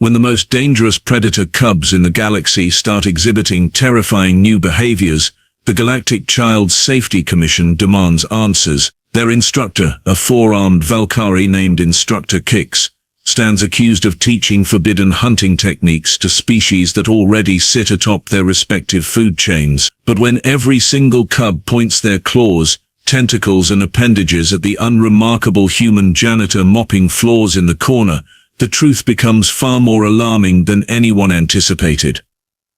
When the most dangerous predator cubs in the galaxy start exhibiting terrifying new behaviors, the Galactic Child Safety Commission demands answers. Their instructor, a four-armed Valkyrie named Instructor Kix, stands accused of teaching forbidden hunting techniques to species that already sit atop their respective food chains. But when every single cub points their claws, tentacles and appendages at the unremarkable human janitor mopping floors in the corner, the truth becomes far more alarming than anyone anticipated.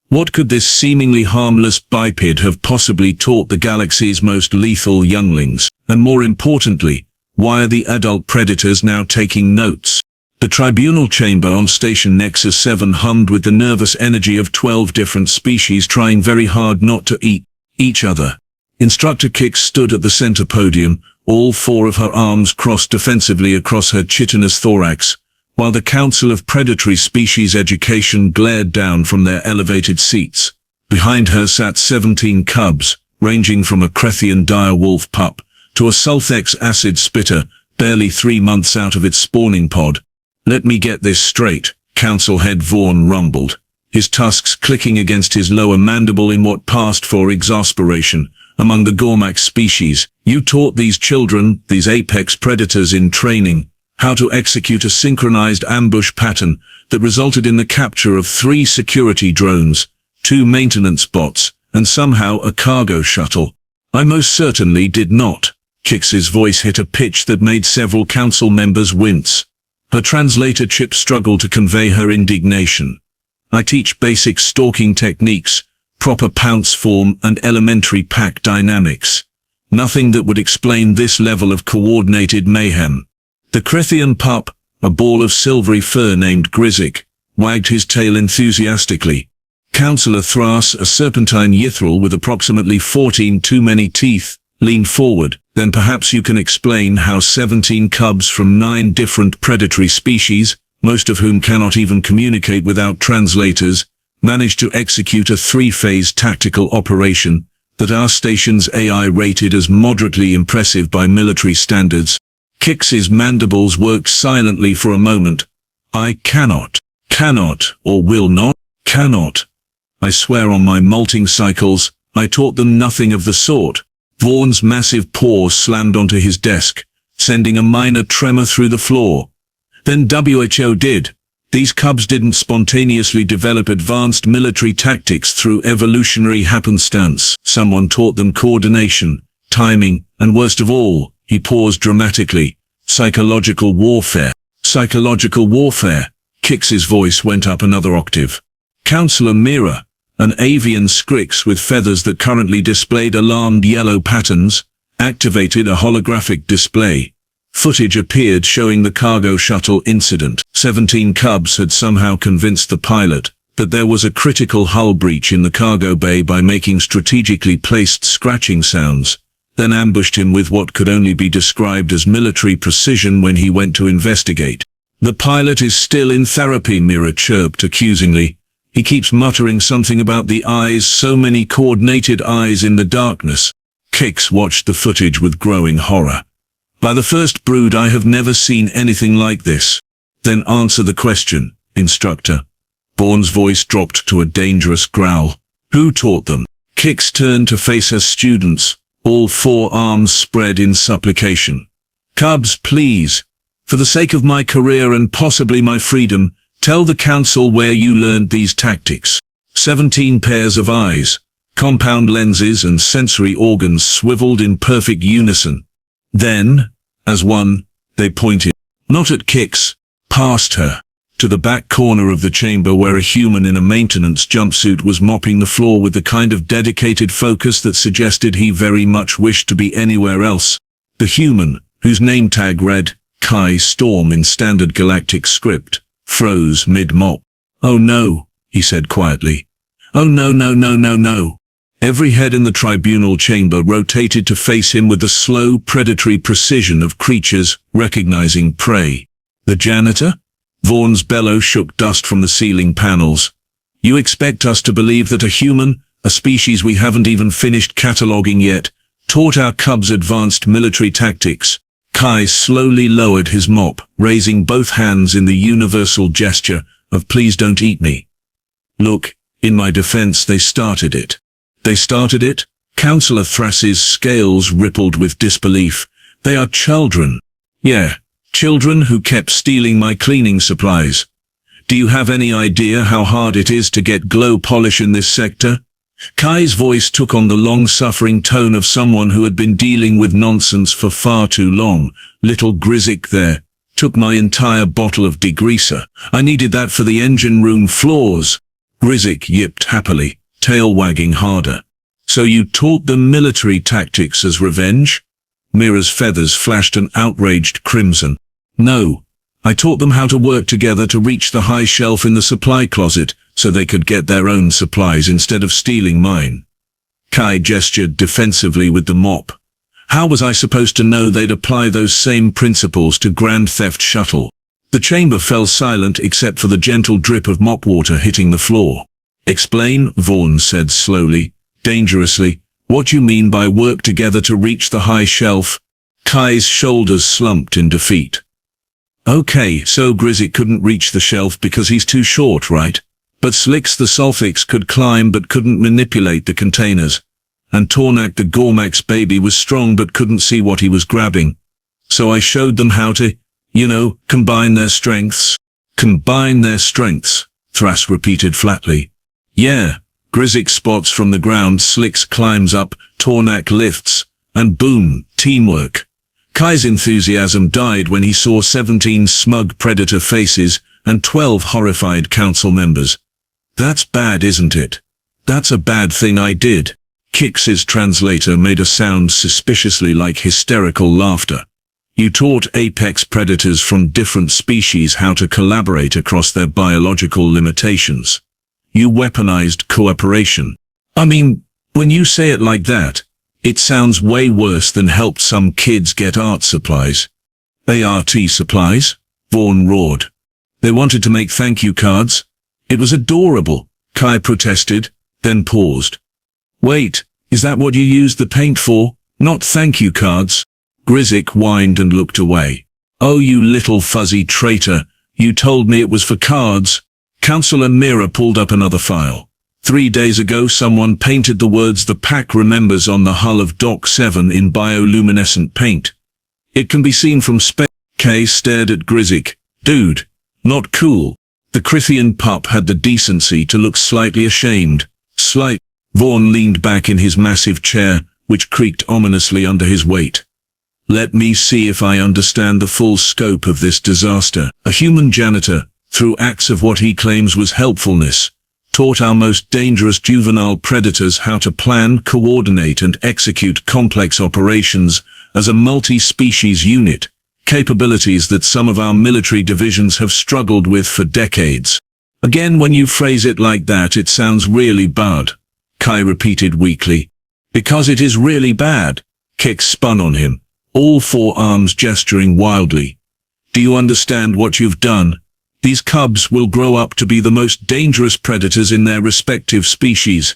What could this seemingly harmless biped have possibly taught the galaxy's most lethal younglings? And more importantly, why are the adult predators now taking notes? The tribunal chamber on Station Nexus 7 hummed with the nervous energy of 12 different species trying very hard not to eat each other. Instructor Kix stood at the center podium, all four of her arms crossed defensively across her chitinous thorax, while the Council of Predatory Species Education glared down from their elevated seats. Behind her sat 17 cubs, ranging from a Crethian direwolf pup to a sulfex acid spitter, barely 3 months out of its spawning pod. "Let me get this straight," Council Head Vaughn rumbled, his tusks clicking against his lower mandible in what passed for exasperation. "Among the Gormak species, you taught these children, these apex predators in training, how to execute a synchronized ambush pattern that resulted in the capture of 3 security drones, 2 maintenance bots, and somehow a cargo shuttle." "I most certainly did not." Kix's voice hit a pitch that made several council members wince. Her translator chip struggled to convey her indignation. "I teach basic stalking techniques, proper pounce form, and elementary pack dynamics. Nothing that would explain this level of coordinated mayhem." The Crethian pup, a ball of silvery fur named Grizik, wagged his tail enthusiastically. Councillor Thras, a serpentine yithril with approximately 14 too many teeth, leaned forward. "Then perhaps you can explain how 17 cubs from 9 different predatory species, most of whom cannot even communicate without translators, managed to execute a 3-phase tactical operation that our station's AI rated as moderately impressive by military standards." Kix's mandibles worked silently for a moment. "I cannot, or will not, cannot. I swear on my molting cycles, I taught them nothing of the sort." Vaughn's massive paw slammed onto his desk, sending a minor tremor through the floor. "Then WHO did. These cubs didn't spontaneously develop advanced military tactics through evolutionary happenstance. Someone taught them coordination, timing, and worst of all," he paused dramatically, "psychological warfare." "Psychological warfare." Kix's voice went up another octave. Councillor Mira, an avian Scrix with feathers that currently displayed alarmed yellow patterns, activated a holographic display. Footage appeared showing the cargo shuttle incident. 17 cubs had somehow convinced the pilot that there was a critical hull breach in the cargo bay by making strategically placed scratching sounds, then ambushed him with what could only be described as military precision when he went to investigate. "The pilot is still in therapy," Mira chirped accusingly. "He keeps muttering something about the eyes, so many coordinated eyes in the darkness." Kix watched the footage with growing horror. "By the first brood, I have never seen anything like this." "Then answer the question, Instructor." Vaughn's voice dropped to a dangerous growl. "Who taught them?" Kix turned to face her students, all 4 arms spread in supplication. "Cubs, please. For the sake of my career and possibly my freedom, tell the Council where you learned these tactics." 17 pairs of eyes, compound lenses and sensory organs swiveled in perfect unison. Then, as one, they pointed, not at Kix, past her, to the back corner of the chamber where a human in a maintenance jumpsuit was mopping the floor with the kind of dedicated focus that suggested he very much wished to be anywhere else. The human, whose name tag read, Kai Storm in standard galactic script, froze mid-mop. "Oh no," he said quietly. "Oh no, no, no, no, no." Every head in the tribunal chamber rotated to face him with the slow, predatory precision of creatures recognizing prey. "The janitor?" Vaughn's bellow shook dust from the ceiling panels. "You expect us to believe that a human, a species we haven't even finished cataloging yet, taught our cubs advanced military tactics?" Kai slowly lowered his mop, raising both hands in the universal gesture of please don't eat me. Look, in my defense, they started it. They started it? Counselor Thras's scales rippled with disbelief. They are children. Yeah, children who kept stealing my cleaning supplies. Do you have any idea how hard it is to get glow polish in this sector? Kai's voice took on the long-suffering tone of someone who had been dealing with nonsense for far too long. Little Grizzick there took my entire bottle of degreaser. I needed that for the engine room floors. Grizzick yipped happily, tail wagging harder. So you taught them military tactics as revenge? Mira's feathers flashed an outraged crimson. No, I taught them how to work together to reach the high shelf in the supply closet, so they could get their own supplies instead of stealing mine. Kai gestured defensively with the mop. How was I supposed to know they'd apply those same principles to Grand Theft Shuttle? The chamber fell silent except for the gentle drip of mop water hitting the floor. Explain, Vaughn said slowly, dangerously. What you mean by work together to reach the high shelf? Kai's shoulders slumped in defeat. Okay, so Grizzick couldn't reach the shelf because he's too short, right? But Slicks the Sulfix could climb but couldn't manipulate the containers. And Tornak the Gormax baby was strong but couldn't see what he was grabbing. So I showed them how to, combine their strengths. Combine their strengths, Thras repeated flatly. Yeah, Grizzick spots from the ground, Slicks climbs up, Tornak lifts, and boom, teamwork. Kai's enthusiasm died when he saw 17 smug predator faces and 12 horrified council members. That's bad, isn't it? That's a bad thing I did. Kix's translator made a sound suspiciously like hysterical laughter. You taught apex predators from different species how to collaborate across their biological limitations. You weaponized cooperation. I mean, when you say it like that, it sounds way worse than helped some kids get art supplies. ART supplies? Vaughn roared. They wanted to make thank you cards. It was adorable, Kai protested, then paused. Wait, is that what you used the paint for? Not thank you cards? Grizzick whined and looked away. Oh, you little fuzzy traitor, you told me it was for cards. Counselor Mira pulled up another file. 3 days ago someone painted the words "The Pack Remembers" on the hull of Dock 7 in bioluminescent paint. It can be seen from space. Kay stared at Grizzick. Dude, not cool. The Crithian pup had the decency to look slightly ashamed. Vaughn leaned back in his massive chair, which creaked ominously under his weight. Let me see if I understand the full scope of this disaster. A human janitor, through acts of what he claims was helpfulness, taught our most dangerous juvenile predators how to plan, coordinate, and execute complex operations as a multi-species unit, capabilities that some of our military divisions have struggled with for decades. Again, when you phrase it like that, it sounds really bad, Kai repeated weakly. Because it is really bad. Kix spun on him, all 4 arms gesturing wildly. Do you understand what you've done? These cubs will grow up to be the most dangerous predators in their respective species.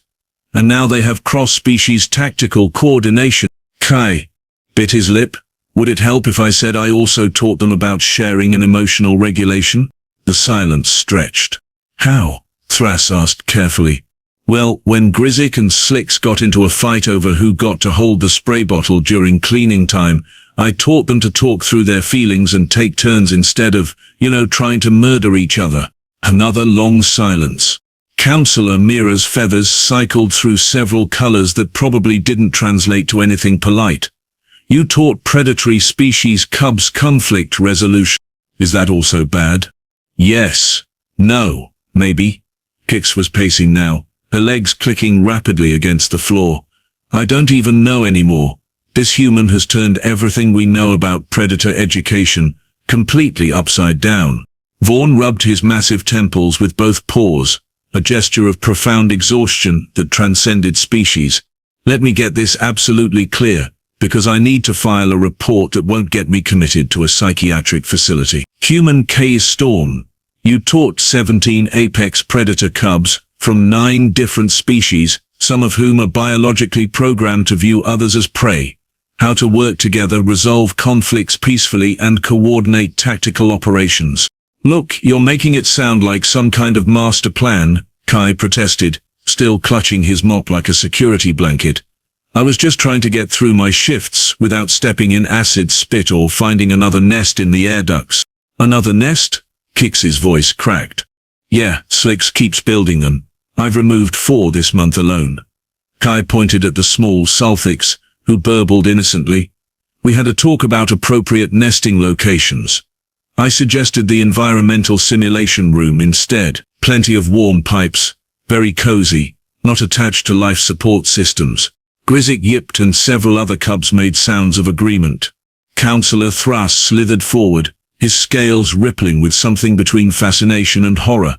And now they have cross-species tactical coordination. Kai bit his lip. Would it help if I said I also taught them about sharing and emotional regulation? The silence stretched. How? Thras asked carefully. Well, when Grizzick and Slicks got into a fight over who got to hold the spray bottle during cleaning time, I taught them to talk through their feelings and take turns instead of, trying to murder each other. Another long silence. Counselor Mira's feathers cycled through several colors that probably didn't translate to anything polite. You taught predatory species cubs conflict resolution. Is that also bad? Yes. No. Maybe. Kix was pacing now, her legs clicking rapidly against the floor. I don't even know anymore. This human has turned everything we know about predator education completely upside down. Vaughn rubbed his massive temples with both paws, a gesture of profound exhaustion that transcended species. Let me get this absolutely clear, because I need to file a report that won't get me committed to a psychiatric facility. Human K. Storm, you taught 17 apex predator cubs from 9 different species, some of whom are biologically programmed to view others as prey, how to work together, resolve conflicts peacefully, and coordinate tactical operations. Look, you're making it sound like some kind of master plan, Kai protested, still clutching his mop like a security blanket. I was just trying to get through my shifts without stepping in acid spit or finding another nest in the air ducts. Another nest? Kix's voice cracked. Yeah, Slicks keeps building them. I've removed 4 this month alone. Kai pointed at the small Sulfix, who burbled innocently. We had a talk about appropriate nesting locations. I suggested the environmental simulation room instead. Plenty of warm pipes, very cozy, not attached to life support systems. Grizzic yipped and several other cubs made sounds of agreement. Counselor Thras slithered forward, his scales rippling with something between fascination and horror.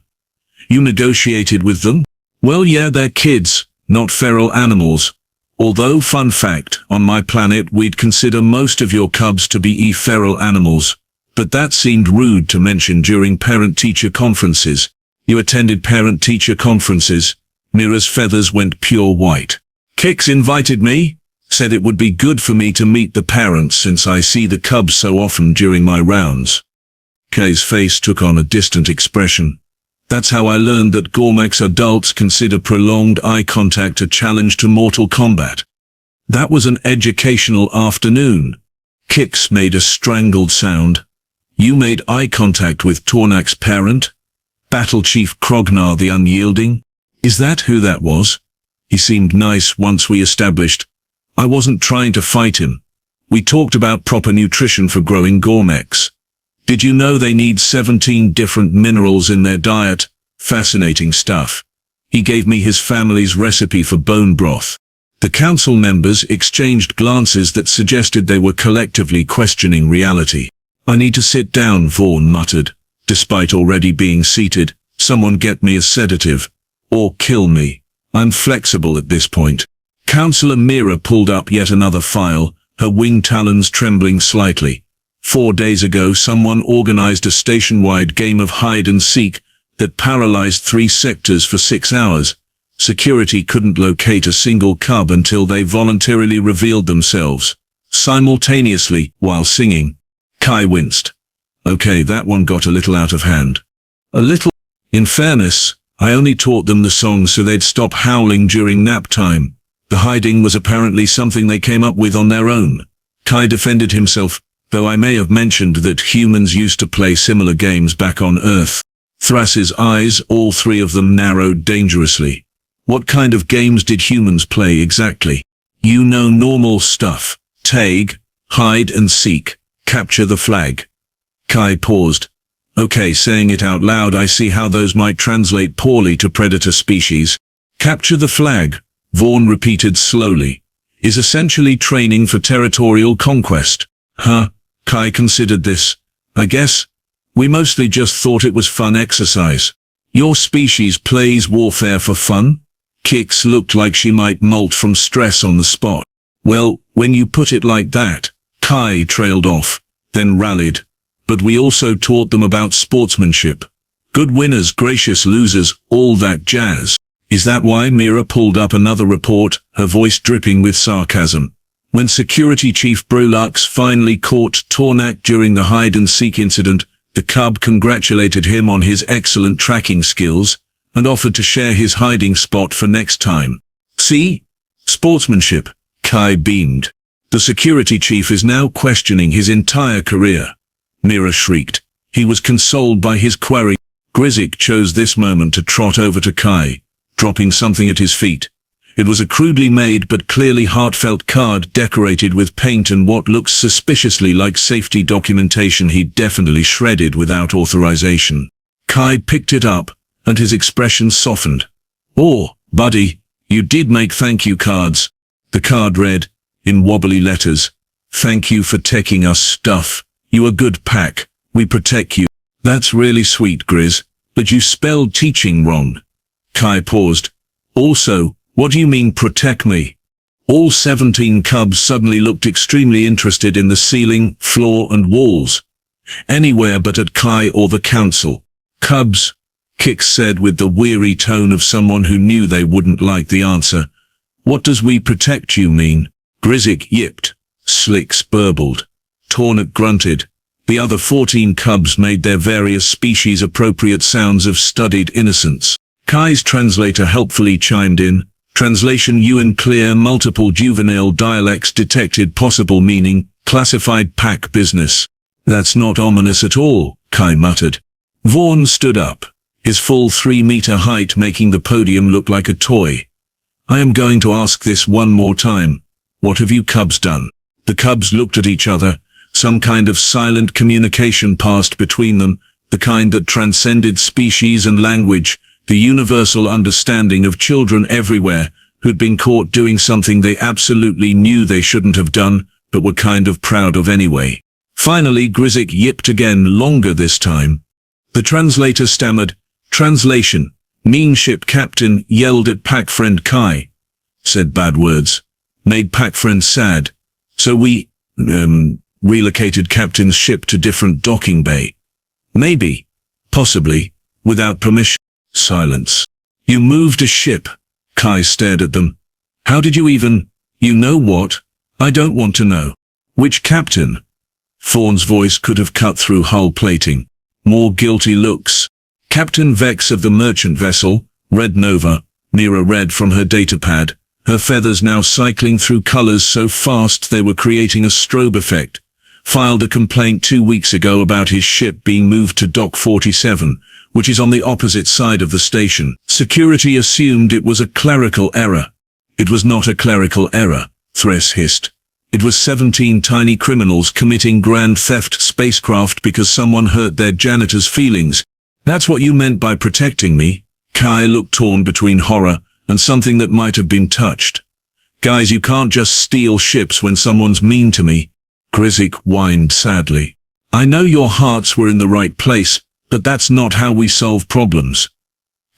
You negotiated with them? Well, yeah, they're kids, not feral animals. Although, fun fact, on my planet we'd consider most of your cubs to be feral animals. But that seemed rude to mention during parent-teacher conferences. You attended parent-teacher conferences? Mira's feathers went pure white. Kix invited me, said it would be good for me to meet the parents since I see the cubs so often during my rounds. Kay's face took on a distant expression. That's how I learned that Gormax adults consider prolonged eye contact a challenge to mortal combat. That was an educational afternoon. Kix made a strangled sound. You made eye contact with Tornak's parent? Battle Chief Krognar the Unyielding? Is that who that was? He seemed nice once we established. I wasn't trying to fight him. We talked about proper nutrition for growing Gormax. Did you know they need 17 different minerals in their diet? Fascinating stuff. He gave me his family's recipe for bone broth. The council members exchanged glances that suggested they were collectively questioning reality. I need to sit down, Vaughn muttered. Despite already being seated, someone get me a sedative. Or kill me. I'm flexible at this point. Councillor Mira pulled up yet another file, her wing talons trembling slightly. 4 days ago someone organized a station-wide game of hide-and-seek that paralyzed 3 sectors for 6 hours. Security couldn't locate a single cub until they voluntarily revealed themselves, simultaneously, while singing. Kai winced. Okay, that one got a little out of hand. A little. In fairness, I only taught them the song so they'd stop howling during nap time. The hiding was apparently something they came up with on their own. Kai defended himself, though I may have mentioned that humans used to play similar games back on Earth. Thras's eyes, all 3 of them, narrowed dangerously. What kind of games did humans play exactly? You know, normal stuff. Tag, hide and seek, capture the flag. Kai paused. Okay, saying it out loud, I see how those might translate poorly to predator species. Capture the flag, Vaughn repeated slowly, is essentially training for territorial conquest. Huh? Kai considered this. I guess. We mostly just thought it was fun exercise. Your species plays warfare for fun? Kix looked like she might molt from stress on the spot. Well, when you put it like that, Kai trailed off, then rallied. But we also taught them about sportsmanship. Good winners, gracious losers, all that jazz. Is that why? Mira pulled up another report, her voice dripping with sarcasm. When Security Chief Brulux finally caught Tornak during the hide-and-seek incident, the cub congratulated him on his excellent tracking skills, and offered to share his hiding spot for next time. See? Sportsmanship. Kai beamed. The Security Chief is now questioning his entire career. Mira shrieked. He was consoled by his query. Grizzic chose this moment to trot over to Kai, dropping something at his feet. It was a crudely made but clearly heartfelt card decorated with paint and what looks suspiciously like safety documentation he'd definitely shredded without authorization. Kai picked it up, and his expression softened. Oh, buddy, you did make thank you cards. The card read, in wobbly letters, thank you for taking us stuff. You a good pack. We protect you. That's really sweet, Grizz, but you spelled teaching wrong. Kai paused. Also, what do you mean protect me? All 17 cubs suddenly looked extremely interested in the ceiling, floor and walls. Anywhere but at Kai or the council. Cubs, Kix said with the weary tone of someone who knew they wouldn't like the answer. What does we protect you mean? Grizzic yipped. Slicks burbled. Tornak grunted. The other 14 cubs made their various species-appropriate sounds of studied innocence. Kai's translator helpfully chimed in. Translation: UN clear, multiple juvenile dialects detected, possible meaning, classified pack business. That's not ominous at all, Kai muttered. Vaughn stood up, his full 3-meter height making the podium look like a toy. I am going to ask this one more time. What have you cubs done? The cubs looked at each other. Some kind of silent communication passed between them, the kind that transcended species and language, the universal understanding of children everywhere who'd been caught doing something they absolutely knew they shouldn't have done, but were kind of proud of anyway. Finally, Grizzik yipped again, longer this time. The translator stammered. Translation: mean ship captain yelled at pack friend Kai. Said bad words. Made pack friend sad. So we, relocated captain's ship to different docking bay. Maybe. Possibly. Without permission. Silence. You moved a ship. Kai stared at them. How did you even... You know what? I don't want to know. Which captain? Fawn's voice could have cut through hull plating. More guilty looks. Captain Vex of the merchant vessel, Red Nova, Mira read from her datapad, her feathers now cycling through colors so fast they were creating a strobe effect. Filed a complaint 2 weeks ago about his ship being moved to Dock 47, which is on the opposite side of the station. Security assumed it was a clerical error. It was not a clerical error, Thres hissed. It was 17 tiny criminals committing grand theft spacecraft because someone hurt their janitor's feelings. That's what you meant by protecting me? Kai looked torn between horror and something that might have been touched. Guys, you can't just steal ships when someone's mean to me. Grizzik whined sadly. I know your hearts were in the right place, but that's not how we solve problems.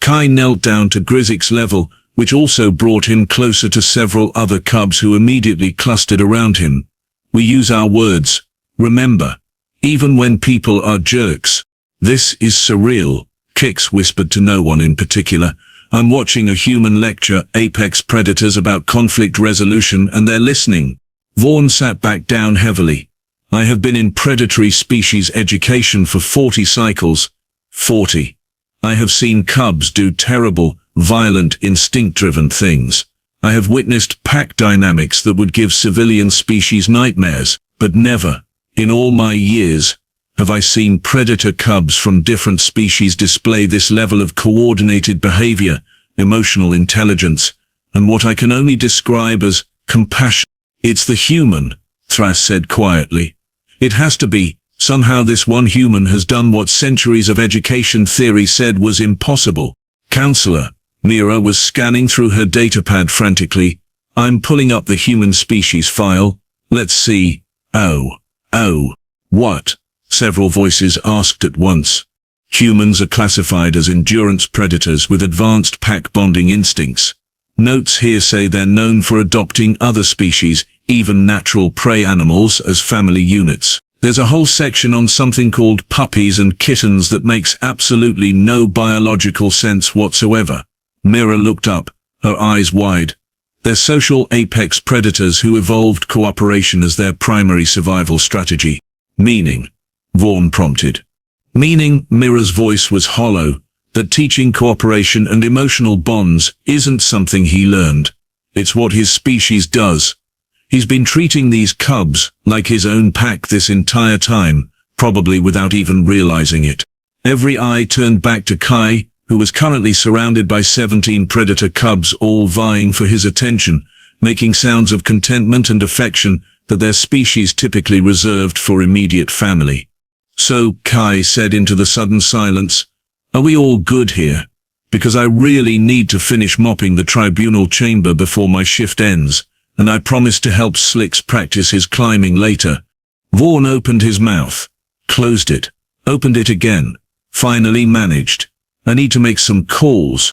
Kai knelt down to Grizzik's level, which also brought him closer to several other cubs who immediately clustered around him. We use our words, remember, even when people are jerks. This is surreal, Kix whispered to no one in particular. I'm watching a human lecture, apex predators, about conflict resolution, and they're listening. Vaughn sat back down heavily. I have been in predatory species education for 40 cycles. 40. I have seen cubs do terrible, violent, instinct-driven things. I have witnessed pack dynamics that would give civilian species nightmares, but never, in all my years, have I seen predator cubs from different species display this level of coordinated behavior, emotional intelligence, and what I can only describe as compassion. It's the human, Thras said quietly. It has to be. Somehow this one human has done what centuries of education theory said was impossible. Counselor, Mira was scanning through her datapad frantically. I'm pulling up the human species file. Let's see. Oh. What? Several voices asked at once. Humans are classified as endurance predators with advanced pack bonding instincts. Notes here say they're known for adopting other species, even natural prey animals, as family units. There's a whole section on something called puppies and kittens that makes absolutely no biological sense whatsoever. Mira looked up, her eyes wide. They're social apex predators who evolved cooperation as their primary survival strategy. Meaning? Vaughn prompted. Meaning, Mira's voice was hollow, that teaching cooperation and emotional bonds isn't something he learned. It's what his species does. He's been treating these cubs like his own pack this entire time, probably without even realizing it. Every eye turned back to Kai, who was currently surrounded by 17 predator cubs all vying for his attention, making sounds of contentment and affection that their species typically reserved for immediate family. So, Kai said into the sudden silence, are we all good here? Because I really need to finish mopping the tribunal chamber before my shift ends, and I promise to help Slicks practice his climbing later. Vaughn opened his mouth, closed it, opened it again, finally managed. I need to make some calls.